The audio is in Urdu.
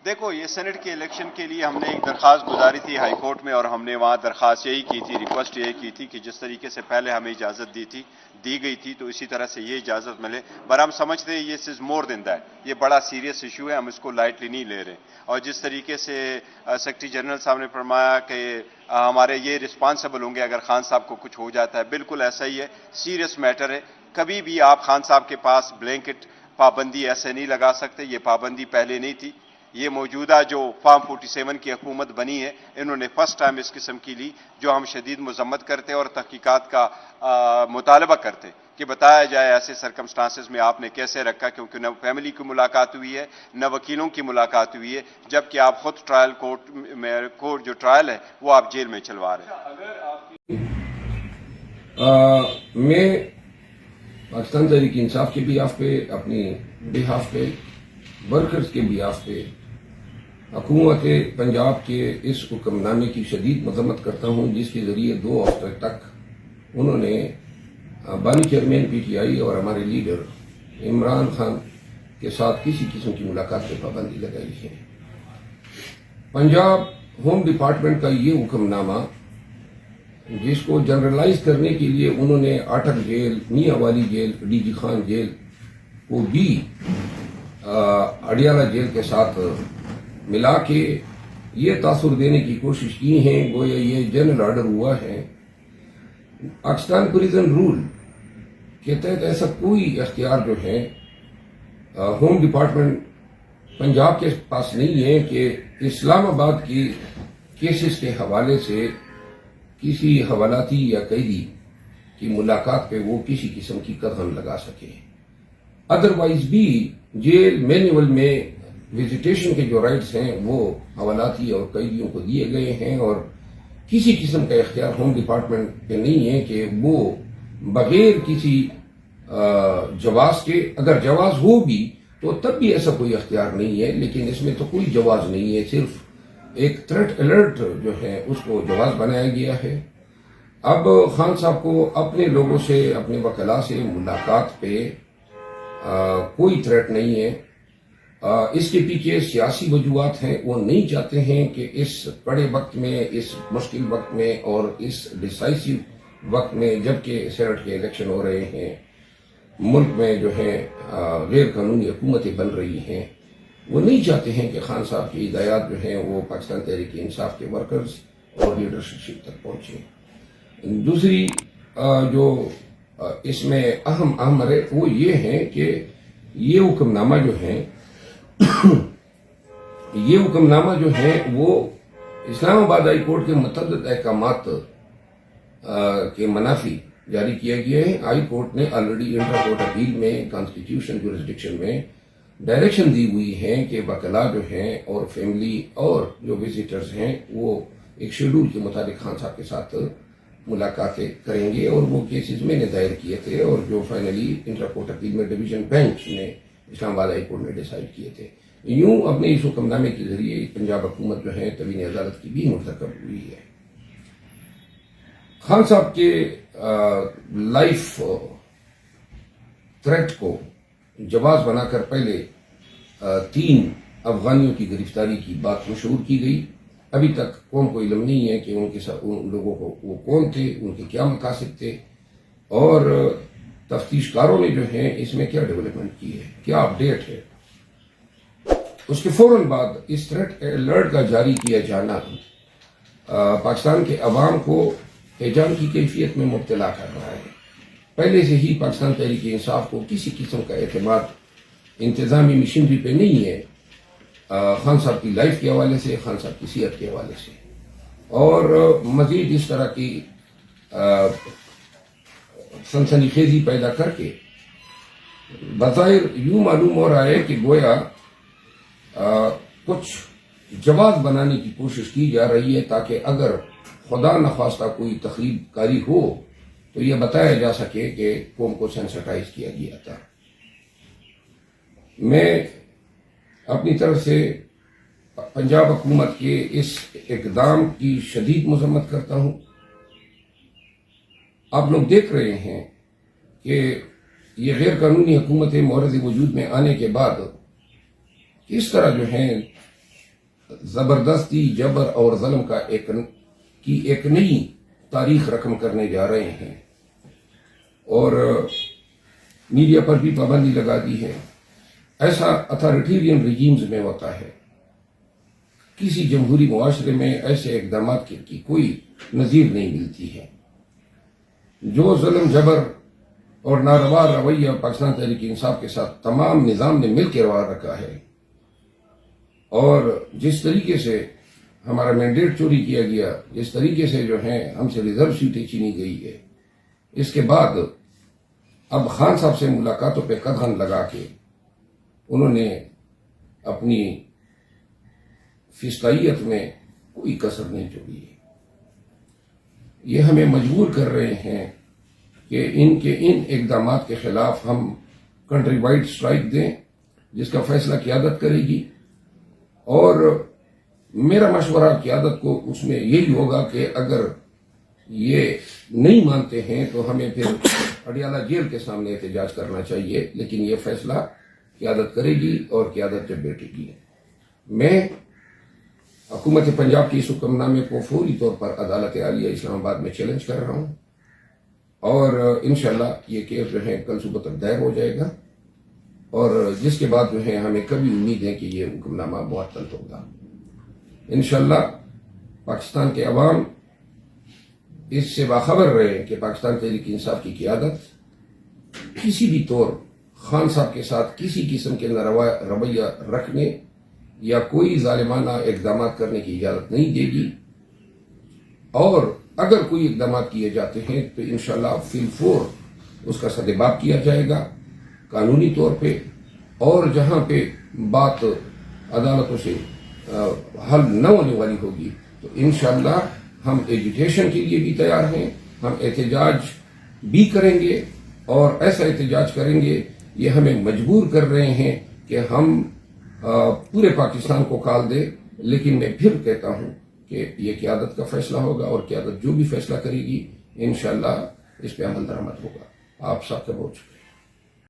دیکھو، یہ سینٹ کے الیکشن کے لیے ہم نے ایک درخواست گزاری تھی ہائی کورٹ میں، اور ہم نے وہاں درخواست یہی کی تھی، ریکویسٹ یہی کی تھی کہ جس طریقے سے پہلے ہمیں اجازت دی گئی تھی تو اسی طرح سے یہ اجازت ملے. پر ہم سمجھتے ہیں یہ از مور دین دیٹ، یہ بڑا سیریس ایشو ہے، ہم اس کو لائٹلی نہیں لے رہے. اور جس طریقے سے سیکرٹری جنرل صاحب نے فرمایا کہ ہمارے یہ رسپانسبل ہوں گے اگر خان صاحب کو کچھ ہو جاتا ہے، بالکل ایسا ہی ہے، سیریس میٹر ہے. کبھی بھی آپ خان صاحب کے پاس بلینکٹ پابندی ایسے نہیں لگا سکتے، یہ پابندی پہلے نہیں تھی. یہ موجودہ جو فارم 47 کی حکومت بنی ہے، انہوں نے فرسٹ ٹائم اس قسم کی لی، جو ہم شدید مذمت کرتے اور تحقیقات کا مطالبہ کرتے کہ بتایا جائے ایسے سرکمسٹانسز میں آپ نے کیسے رکھا، کیونکہ نہ فیملی کی ملاقات ہوئی ہے نہ وکیلوں کی ملاقات ہوئی ہے، جبکہ آپ خود ٹرائل کورٹ جو ٹرائل ہے وہ آپ جیل میں چلوا رہے ہیں. میں پاکستان تحریک انصاف کے بیہاف پہ، اپنی بیہاف پہ، ورکرز کے بیہاف پہ حکومت پنجاب کے اس حکم نامے کی شدید مذمت کرتا ہوں، جس کے ذریعے 2 ہفتے تک انہوں نے بانی چیئرمین پی ٹی آئی اور ہمارے لیڈر عمران خان کے ساتھ کسی قسم کی ملاقات پہ پابندی لگائی ہے. پنجاب ہوم ڈپارٹمنٹ کا یہ حکم نامہ، جس کو جنرلائز کرنے کے لیے انہوں نے اٹک jail, Mianwali jail, D G Khan jail کو بھی اڈیالہ جیل کے ساتھ ملا کے یہ تاثر دینے کی کوشش کی ہے گویا یہ جنرل آرڈر ہوا ہے. پاکستان پریزن رول کے تحت ایسا کوئی اختیار جو ہے ہوم ڈپارٹمنٹ پنجاب کے پاس نہیں ہے کہ اسلام آباد کی کیسز کے حوالے سے کسی حوالاتی یا قیدی کی ملاقات پہ وہ کسی قسم کی قدغن لگا سکے. ادروائز بھی جیل مینیول میں وزیٹیشن کے جو رائٹس ہیں وہ حوالاتی اور قیدیوں کو دیے گئے ہیں، اور کسی قسم کا اختیار ہوم ڈپارٹمنٹ پہ نہیں ہے کہ وہ بغیر کسی جواز کے، اگر جواز ہو بھی تو تب بھی ایسا کوئی اختیار نہیں ہے. لیکن اس میں تو کوئی جواز نہیں ہے، صرف ایک تھریٹ الرٹ جو ہے اس کو جواز بنایا گیا ہے. اب خان صاحب کو اپنے لوگوں سے، اپنے وکلاء سے ملاقات پہ کوئی تھریٹ نہیں ہے. اس کے پیچھے سیاسی وجوہات ہیں، وہ نہیں چاہتے ہیں کہ اس کڑے وقت میں، اس مشکل وقت میں اور اس ڈیسائسو وقت میں، جبکہ سینٹ کے الیکشن ہو رہے ہیں، ملک میں جو ہے غیر قانونی حکومتیں بن رہی ہیں، وہ نہیں چاہتے ہیں کہ خان صاحب کی ہدایات جو ہیں وہ پاکستان تحریک انصاف کے ورکرز اور لیڈرشپ تک پہنچیں. دوسری جو اس میں اہم ہے وہ یہ ہے کہ یہ حکم نامہ جو ہے وہ اسلام آباد ہائی کورٹ کے متعدد احکامات کے منافی جاری کیا گیا ہے. ہائی کورٹ نے آلریڈی انٹرا کورٹ اپیل میں کانسٹیٹیوشن جورسڈکشن میں ڈائریکشن دی ہوئی ہے کہ وکلاء جو ہیں اور فیملی اور جو وزٹرز ہیں وہ ایک شیڈول کے مطابق خان صاحب کے ساتھ ملاقاتیں کریں گے، اور وہ کیسز میں نے دائر کیے تھے اور جو فائنلی انٹرا کورٹ اپیل میں ڈویژن بینچ نے اسلام آباد ہائی کورٹ نے ڈیسائیڈ کیے تھے. یوں اپنے اس حکم نامے کے ذریعے پنجاب حکومت جو ہے توہین عدالت کی بھی مرتکب ہوئی ہے. خان صاحب کے لائف تھریٹ کو جواز بنا کر پہلے 3 افغانیوں کی گرفتاری کی بات مشہور کی گئی. ابھی تک قوم کو علم نہیں ہے کہ ان لوگوں کو وہ کون تھے، ان کے کیا مقاصد تھے، اور تفتیش کاروں نے جو ہے اس میں کیا ڈیولپمنٹ کی ہے، کیا اپڈیٹ ہے. اس کے فوراً بعد اس تھریٹ الرٹ کا جاری کیا جانا پاکستان کے عوام کو ہیجان کی کیفیت میں مبتلا کر رہا ہے. پہلے سے ہی پاکستان تحریک انصاف کو کسی قسم کا اعتماد انتظامی مشینری پہ نہیں ہے، خان صاحب کی لائف کے حوالے سے، خان صاحب کی صحت کے حوالے سے. اور مزید اس طرح کی سنسنی خیزی پیدا کر کے بظاہر یوں معلوم ہو رہا ہے کہ گویا کچھ جواز بنانے کی کوشش کی جا رہی ہے تاکہ اگر خدا نخواستہ کوئی تخریب کاری ہو تو یہ بتایا جا سکے کہ قوم کو سینسٹائز کیا گیا تھا. میں اپنی طرف سے پنجاب حکومت کے اس اقدام کی شدید مذمت کرتا ہوں. آپ لوگ دیکھ رہے ہیں کہ یہ غیر قانونی حکومتیں مورد وجود میں آنے کے بعد کس طرح جو ہیں زبردستی، جبر اور ظلم کا ایک نئی تاریخ رقم کرنے جا رہے ہیں، اور میڈیا پر بھی پابندی لگا دی ہے۔ ایسا اتھارٹیرین ریجیمز میں ہوتا ہے، کسی جمہوری معاشرے میں ایسے اقدامات کی کوئی نظیر نہیں ملتی ہے۔ جو ظلم، جبر اور ناروا رویہ پاکستان تحریک انصاف کے ساتھ تمام نظام نے مل کے روا رکھا ہے، اور جس طریقے سے ہمارا مینڈیٹ چوری کیا گیا، جس طریقے سے جو ہے ہم سے ریزرو سیٹیں چھینی گئی ہے، اس کے بعد اب خان صاحب سے ملاقاتوں پہ قدغن لگا کے انہوں نے اپنی فسطائیت میں کوئی کسر نہیں چھوڑی ہے۔ یہ ہمیں مجبور کر رہے ہیں کہ ان کے ان اقدامات کے خلاف ہم کنٹری وائڈ سٹرائک دیں، جس کا فیصلہ قیادت کرے گی، اور میرا مشورہ قیادت کو اس میں یہی ہوگا کہ اگر یہ نہیں مانتے ہیں تو ہمیں پھر اڈیالہ جیل کے سامنے احتجاج کرنا چاہیے، لیکن یہ فیصلہ قیادت کرے گی، اور قیادت جب بیٹھے گی۔ میں حکومت پنجاب کی اس حکم نامے کو فوری طور پر عدالت عالیہ اسلام آباد میں چیلنج کر رہا ہوں، اور انشاءاللہ یہ کیس جو ہے کل صبح تک دائر ہو جائے گا، اور جس کے بعد جو ہے ہمیں کبھی امید ہے کہ یہ حکم نامہ معطل ہوگا۔ انشاءاللہ پاکستان کے عوام اس سے باخبر رہے کہ پاکستان تحریک انصاف کی قیادت کسی بھی طور خان صاحب کے ساتھ کسی قسم کے رویہ رکھنے یا کوئی ظالمانہ اقدامات کرنے کی اجازت نہیں دے گی، اور اگر کوئی اقدامات کیے جاتے ہیں تو انشاءاللہ فی الفور اس کا سدباب کیا جائے گا قانونی طور پہ، اور جہاں پہ بات عدالتوں سے حل نہ ہونے والی ہوگی تو انشاءاللہ ہم ایجوٹیشن کے لیے بھی تیار ہیں، ہم احتجاج بھی کریں گے، اور ایسا احتجاج کریں گے، یہ ہمیں مجبور کر رہے ہیں کہ ہم پورے پاکستان کو کال دے، لیکن میں پھر کہتا ہوں کہ یہ قیادت کا فیصلہ ہوگا، اور قیادت جو بھی فیصلہ کرے گی انشاءاللہ اس پہ عمل درآمد ہوگا۔ آپ سب کا بہت شکریہ۔